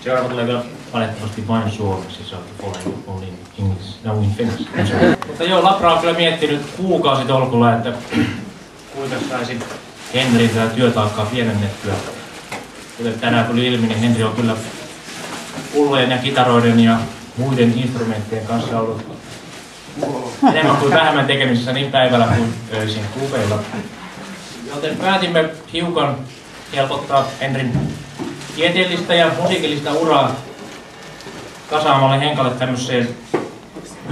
Seuraava tulee vielä valitettavasti vain suomeksi, se on following only in English, no in Finnish. Mutta joo, Labra on kyllä miettinyt kuukausitolkulla, että kuinka saisi Henrin tätä työtaakkaa pienennettyä. Kuten tänään tuli ilmi, niin Henri on kyllä pullojen ja kitaroiden ja muiden instrumenttien kanssa ollut enemmän kuin vähemmän tekemisissä niin päivällä kuin öisin klubeilla. Joten päätimme hiukan helpottaa Henrin tieteellistä ja musiikillista uraa kasaamalle Henkalle tämmöiseen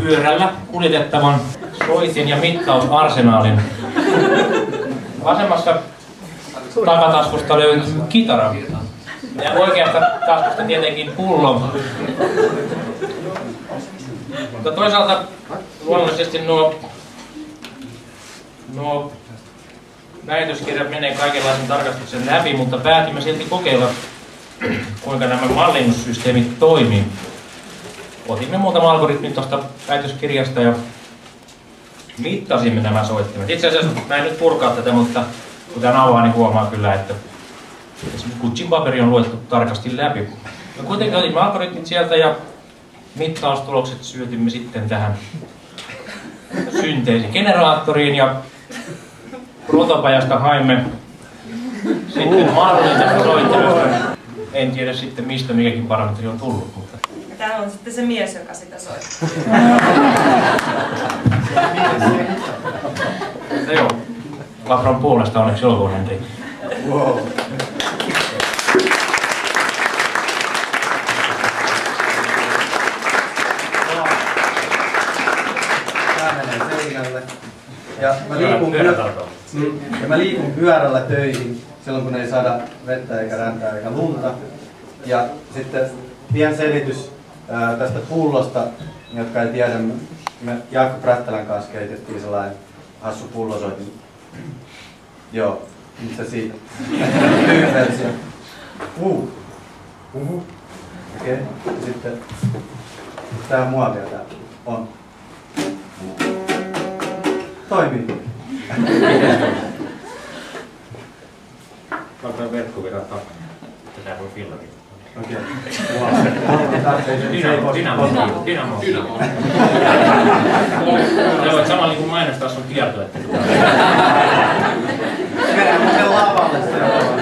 pyörällä kuljetettavan soitin ja mittausarsenaalin. Vasemmassa takataskusta löytyy kitara ja oikeasta taskusta tietenkin pullo. Mutta toisaalta luonnollisesti nuo väitöskirjat menee kaikenlaisen tarkastuksen läpi, mutta päätimme silti kokeilla, kuinka nämä mallinnussysteemit toimii. Otimme muutama algoritmi tuosta väitöskirjasta ja mittasimme nämä soittimet. Itse asiassa mä en nyt purkaa tätä, mutta kun tämän avaa, niin huomaa kyllä, että Gucciin paperi on luettu tarkasti läpi. No kuitenkin otimme algoritmit sieltä ja mittaustulokset syötimme sitten tähän synteesigeneraattoriin ja protopajasta haimme sitten mallin tästä soittimesta. En tiedä sitten mistä mikäkin parametri on tullut. Mutta... Tämä on sitten se mies, joka sitä soittaa. Joo, Labran puolesta onneksi olkoon, Henri. Wow. Tää menee seinälle. Ja mä liikun pyörällä töihin silloin, kun ei saada vettä eikä räntää eikä lunta. Ja sitten pieni selitys tästä pullosta, jotka ei tiedä. Me Jaakko Prättälän kanssa keitettiin sellainen hassu pullosoitin. Joo, mitä siitä? Tyyppiversio. Okei. Sitten tää muovia tää on. Toimii. Laitetaan verkkovirran takana. Tätä voi filmata. Okei. Dynamo. Joo, sama niin kuin mainostaa sun kierto, että Mennään sen lavalle seuraavaan.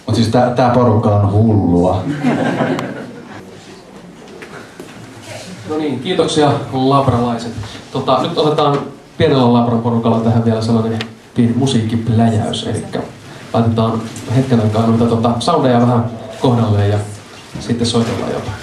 Mut siis tää porukka on hullua. No niin, kiitoksia labralaiset. Nyt otetaan pienellä Labran porukalla tähän vielä sellainen pieni musiikkipläjäys, eli laitetaan hetken aikaa noita soundeja vähän kohdalleen ja sitten soitellaan jotain.